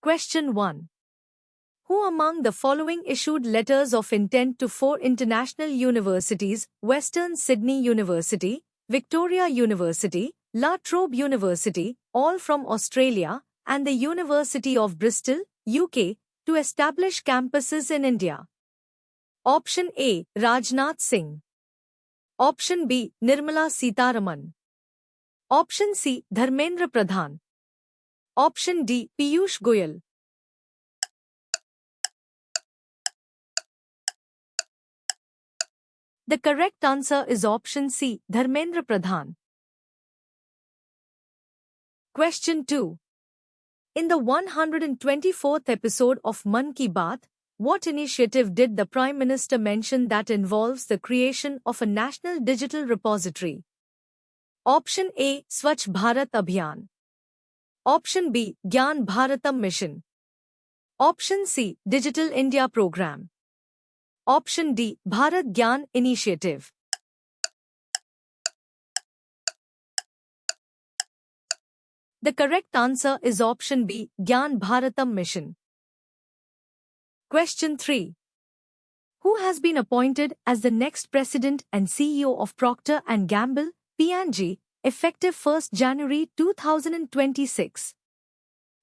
Question 1. Who among the following issued letters of intent to 4 international universities: Western Sydney University, Victoria University, La Trobe University, all from Australia, and the University of Bristol, UK, to establish campuses in India? Option A. Rajnath Singh. Option B. Nirmala Sitharaman. Option C. Dharmendra Pradhan. Option D. Piyush Goyal. The correct answer is option C. Dharmendra Pradhan. Question 2. In the 124th episode of Mann Ki Baat, what initiative did the Prime Minister mention that involves the creation of a national digital repository? Option A. Swachh Bharat Abhiyan. Option B. Gyan Bharatam Mission. Option C. Digital India Program. Option D. Bharat Gyan Initiative. The correct answer is option B. Gyan Bharatam Mission. Question 3. Who has been appointed as the next president and CEO of Procter & Gamble, P&G, effective 1st January 2026?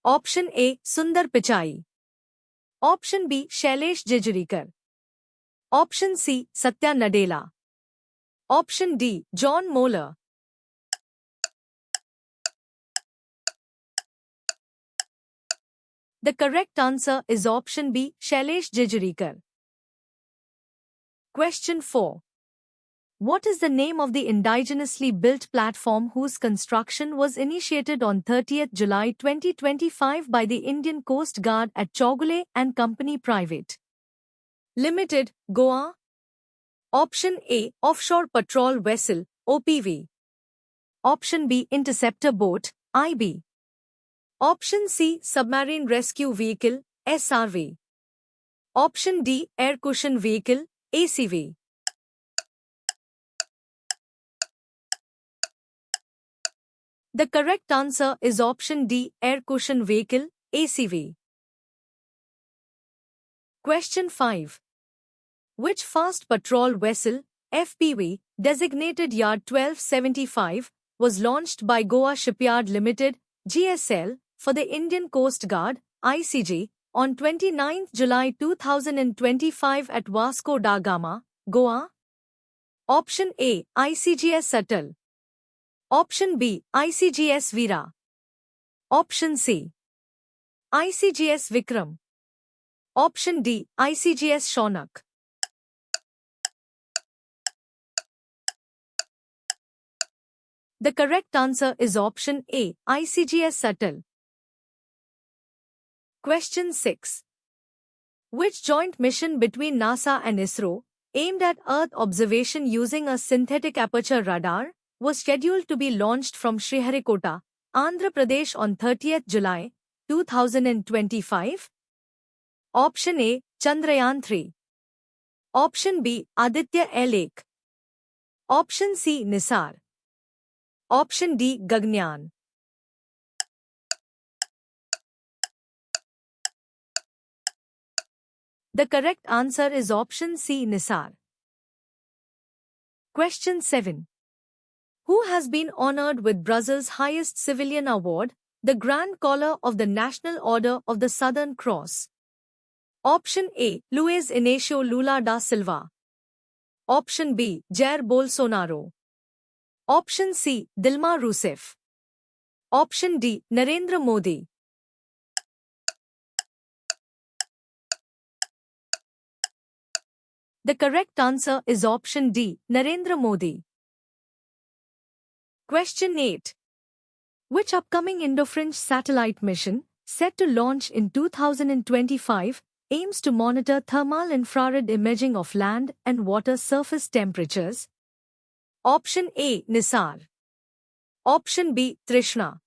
Option A. Sundar Pichai. Option B. Shailesh Jejurikar. Option C. Satya Nadella. Option D. John Moeller. The correct answer is option B. Shailesh Jejurikar. Question 4. What is the name of the indigenously built platform whose construction was initiated on 30th July 2025 by the Indian Coast Guard at Chogule and Company Private Limited, Goa? Option A. Offshore Patrol Vessel, OPV. Option B. Interceptor Boat, IB. Option C. Submarine Rescue Vehicle, SRV. Option D. Air Cushion Vehicle, ACV. The correct answer is option D. Air Cushion Vehicle, ACV. Question 5. Which fast patrol vessel, FPV, designated Yard 1275, was launched by Goa Shipyard Limited, GSL, for the Indian Coast Guard, ICG, on 29 July 2025 at Vasco da Gama, Goa? Option A. ICGS Atal. Option B. ICGS Veera. Option C. ICGS Vikram. Option D. ICGS Shaunak. The correct answer is option A. ICGS Atal. Question 6. Which joint mission between NASA and ISRO, aimed at Earth observation using a synthetic aperture radar, was scheduled to be launched from Sriharikota, Andhra Pradesh on 30th July 2025? Option A. Chandrayaan 3. Option B. Aditya L1. Option C. Nisar. Option D. Gaganyaan. The correct answer is option C. Nisar. Question 7. Who has been honored with Brazil's highest civilian award, the Grand Collar of the National Order of the Southern Cross? Option A. Luiz Inácio Lula da Silva. Option B. Jair Bolsonaro. Option C. Dilma Rousseff. Option D. Narendra Modi. The correct answer is option D. Narendra Modi. Question 8. Which upcoming Indo-French satellite mission, set to launch in 2025, aims to monitor thermal infrared imaging of land and water surface temperatures? Option A. Nisar. Option B. Trishna.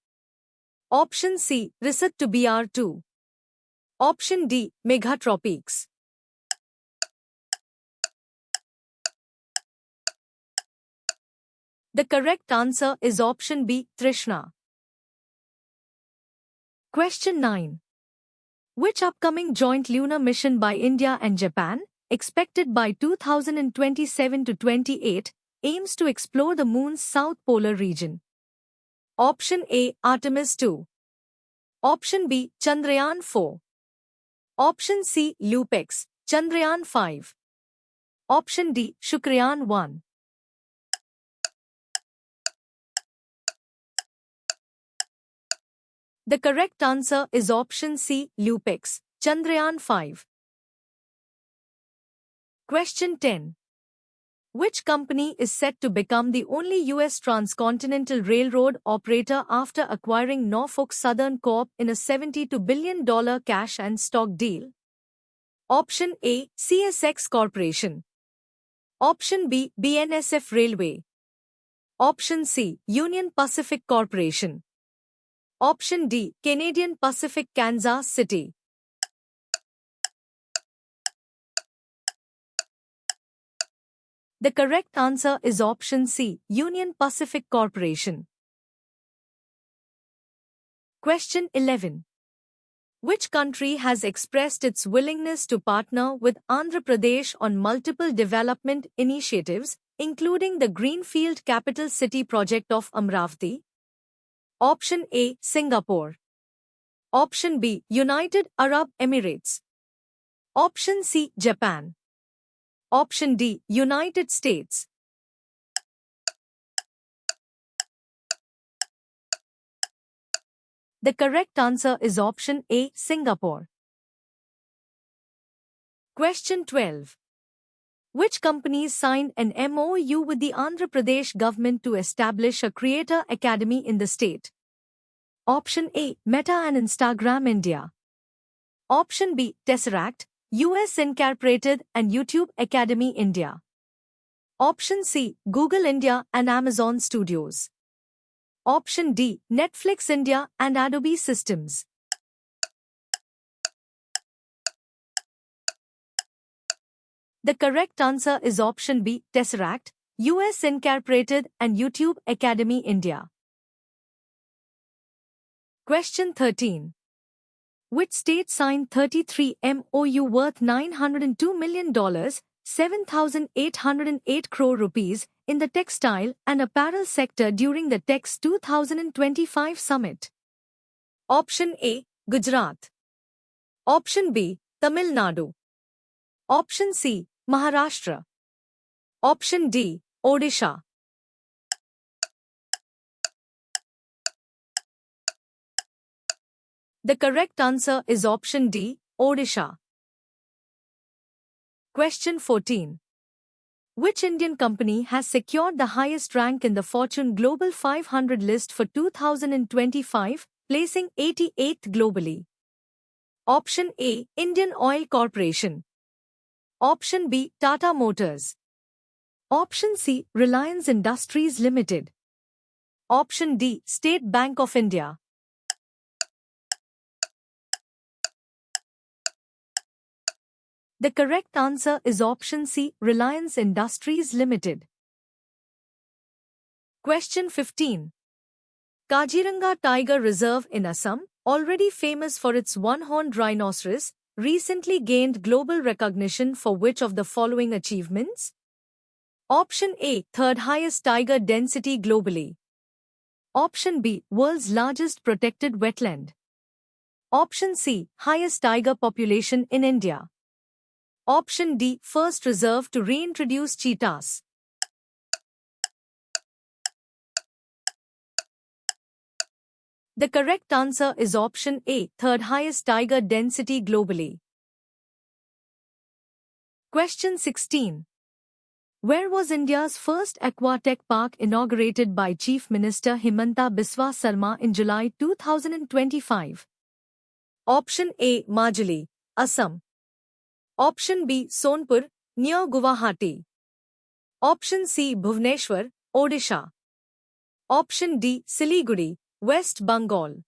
Option C. Risat to BR2. Option D. Megatropics. The correct answer is option B. Trishna. Question 9. Which upcoming joint lunar mission by India and Japan, expected by 2027 to 28, aims to explore the Moon's south polar region? Option A, Artemis 2. Option B, Chandrayaan 4. Option C, LUPEX, Chandrayaan 5. Option D, Shukrayaan 1. The correct answer is option C, LUPEX, Chandrayaan 5. Question 10. Which company is set to become the only U.S. transcontinental railroad operator after acquiring Norfolk Southern Corp in a $72 billion cash and stock deal? Option A, CSX Corporation. Option B, BNSF Railway. Option C, Union Pacific Corporation. Option D, Canadian Pacific Kansas City. The correct answer is option C, Union Pacific Corporation. Question 11. Which country has expressed its willingness to partner with Andhra Pradesh on multiple development initiatives, including the Greenfield Capital City project of Amravati? Option A, Singapore. Option B, United Arab Emirates. Option C, Japan. Option D, United States. The correct answer is option A, Singapore. Question 12. Which companies signed an MOU with the Andhra Pradesh government to establish a creator academy in the state? Option A, Meta and Instagram India. Option B, Tesseract, US Incorporated and YouTube Academy India. Option C, Google India and Amazon Studios. Option D, Netflix India and Adobe Systems. The correct answer is option B, Tesseract, US Incorporated and YouTube Academy India. Question 13. Which state signed 33 MOU worth $902 million, 7,808 crore rupees, in the textile and apparel sector during the TEX 2025 summit? Option A, Gujarat. Option B, Tamil Nadu. Option C, Maharashtra. Option D, Odisha. The correct answer is option D, Odisha. Question 14. Which Indian company has secured the highest rank in the Fortune Global 500 list for 2025, placing 88th globally? Option A, Indian Oil Corporation. Option B, Tata Motors. Option C, Reliance Industries Limited. Option D, State Bank of India. The correct answer is option C, Reliance Industries Limited. Question 15. Kaziranga Tiger Reserve in Assam, already famous for its one-horned rhinoceros, recently gained global recognition for which of the following achievements? Option A, third highest tiger density globally. Option B, world's largest protected wetland. Option C, highest tiger population in India. Option D, first reserve to reintroduce cheetahs. The correct answer is option A, third highest tiger density globally. Question 16. Where was India's first aquatech park inaugurated by Chief Minister Himanta Biswa Sarma in July 2025? Option A, Majuli, Assam. Option B, Sonpur, near Guwahati. Option C, Bhubaneswar, Odisha. Option D, Siliguri, West Bengal.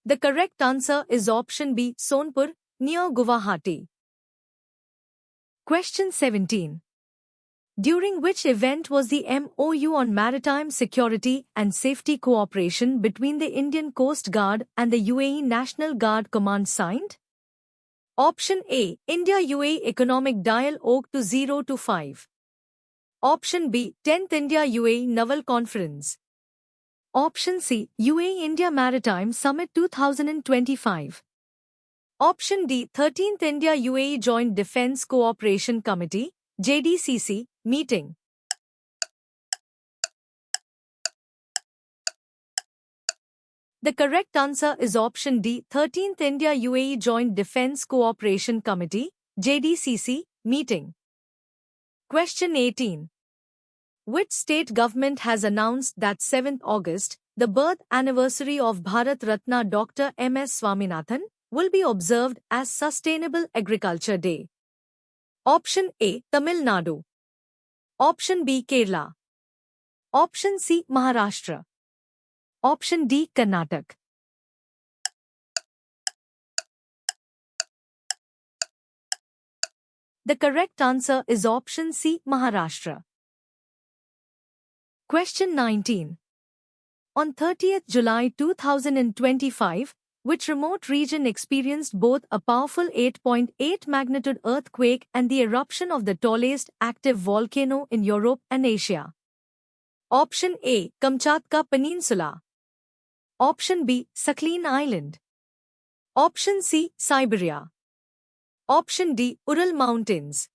The correct answer is option B, Sonpur, near Guwahati. Question 17. During which event was the MOU on maritime security and safety cooperation between the Indian Coast Guard and the UAE National Guard Command signed? Option A. India-UAE Economic Dialogue 2025. Option B. 10th India-UAE Naval Conference. Option C. UAE-India Maritime Summit 2025. Option D. 13th India-UAE Joint Defence Cooperation Committee, JDCC, meeting. The correct answer is option D. 13th India-UAE Joint Defence Cooperation Committee, JDCC, meeting. Question 18. Which state government has announced that 7th August, the birth anniversary of Bharat Ratna Dr. M.S. Swaminathan, will be observed as Sustainable Agriculture Day? Option A. Tamil Nadu. Option B. Kerala. Option C. Maharashtra. Option D. Karnataka. The correct answer is option C. Maharashtra. Question 19. On 30th July 2025, which remote region experienced both a powerful 8.8 magnitude earthquake and the eruption of the tallest active volcano in Europe and Asia? Option A. Kamchatka Peninsula. Option B. Sakhalin Island. Option C. Siberia. Option D. Ural Mountains.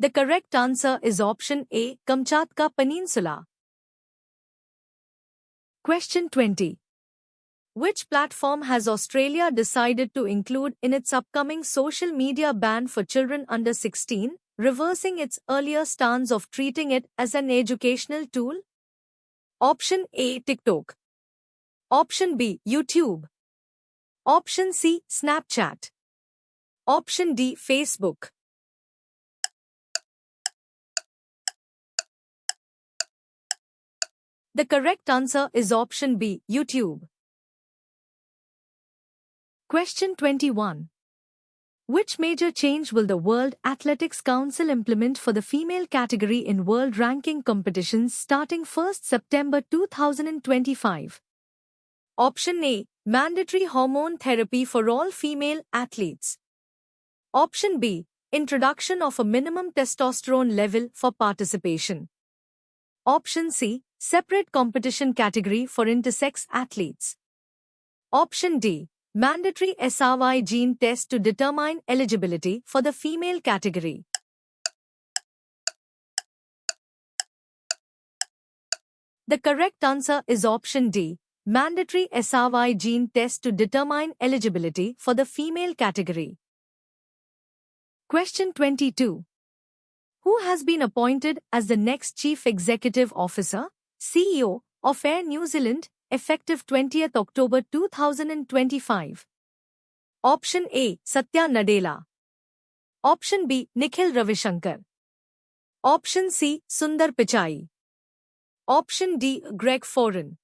The correct answer is option A. Kamchatka Peninsula. Question 20. Which platform has Australia decided to include in its upcoming social media ban for children under 16, reversing its earlier stance of treating it as an educational tool? Option A. TikTok. Option B. YouTube. Option C. Snapchat. Option D. Facebook. The correct answer is option B. YouTube. Question 21. Which major change will the World Athletics Council implement for the female category in world ranking competitions starting 1st September 2025? Option A. Mandatory hormone therapy for all female athletes. Option B. Introduction of a minimum testosterone level for participation. Option C. Separate competition category for intersex athletes. Option D. Mandatory SRY gene test to determine eligibility for the female category. The correct answer is option D. Mandatory SRY gene test to determine eligibility for the female category. Question 22. Who has been appointed as the next Chief Executive Officer, CEO, of Air New Zealand, effective 20th October 2025? Option A. Satya Nadella. Option B. Nikhil Ravishankar. Option C. Sundar Pichai. Option D. Greg Foran.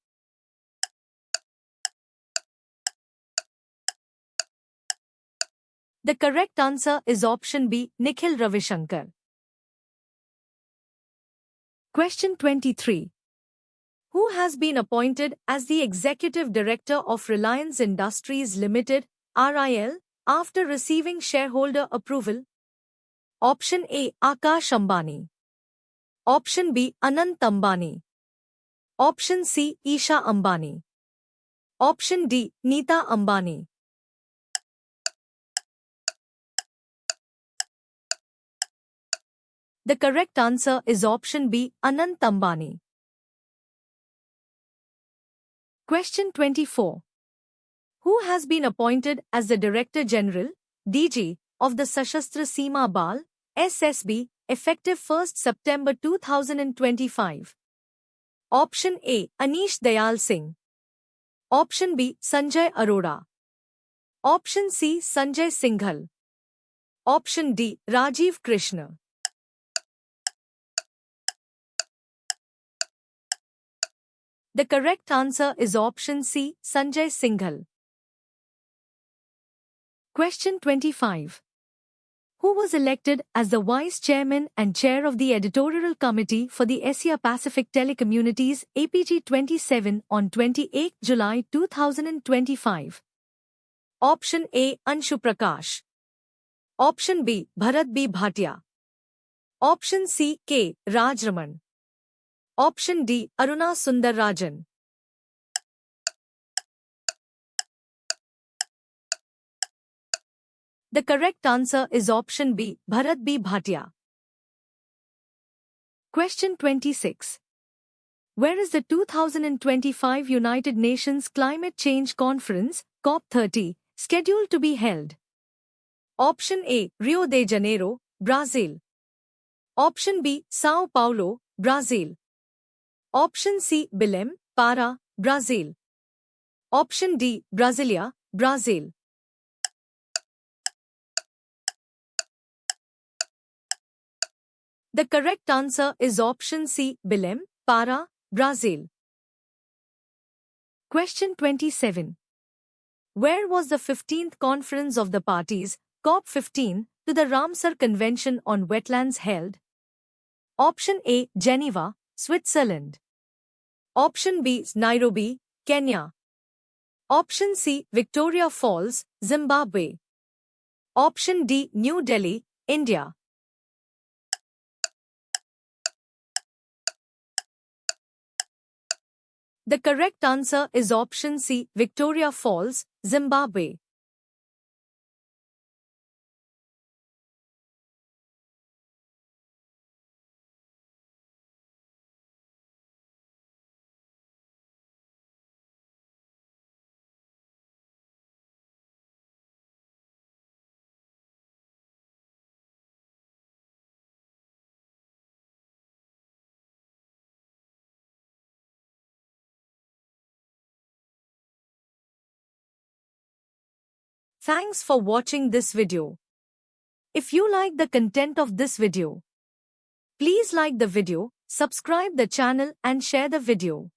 The correct answer is option B. Nikhil Ravishankar. Question 23. Who has been appointed as the Executive Director of Reliance Industries Limited, RIL, after receiving shareholder approval? Option A. Akash Ambani. Option B. Anant Ambani. Option C. Isha Ambani. Option D. Neeta Ambani. The correct answer is option B. Anant Ambani. Question 24. Who has been appointed as the Director General, DG, of the Sashastra Seema Bal, SSB, effective 1st September 2025? Option A. Anish Dayal Singh. Option B. Sanjay Arora. Option C. Sanjay Singhal. Option D. Rajiv Krishna. The correct answer is option C. Sanjay Singhal. Question 25. Who was elected as the Vice Chairman and Chair of the Editorial Committee for the Asia Pacific Telecommunities APG 27 on 28 July 2025? Option A. Anshu Prakash. Option B. Bharat B. Bhatia. Option C. K. Rajraman. Option D. Aruna Sundar Rajan. The correct answer is option B. Bharat B. Bhatia. Question 26. Where is the 2025 United Nations Climate Change Conference, COP30, scheduled to be held? Option A. Rio de Janeiro, Brazil. Option B. São Paulo, Brazil. Option C. Belém, Pará, Brazil. Option D. Brasilia, Brazil. The correct answer is option C. Belém, Pará, Brazil. Question 27. Where was the 15th Conference of the Parties, COP15, to the Ramsar Convention on Wetlands held? Option A. Geneva, Switzerland. Option B. Nairobi, Kenya. Option C. Victoria Falls, Zimbabwe. Option D. New Delhi, India. The correct answer is option C. Victoria Falls, Zimbabwe. Thanks for watching this video. If you like the content of this video, please like the video, subscribe the channel and share the video.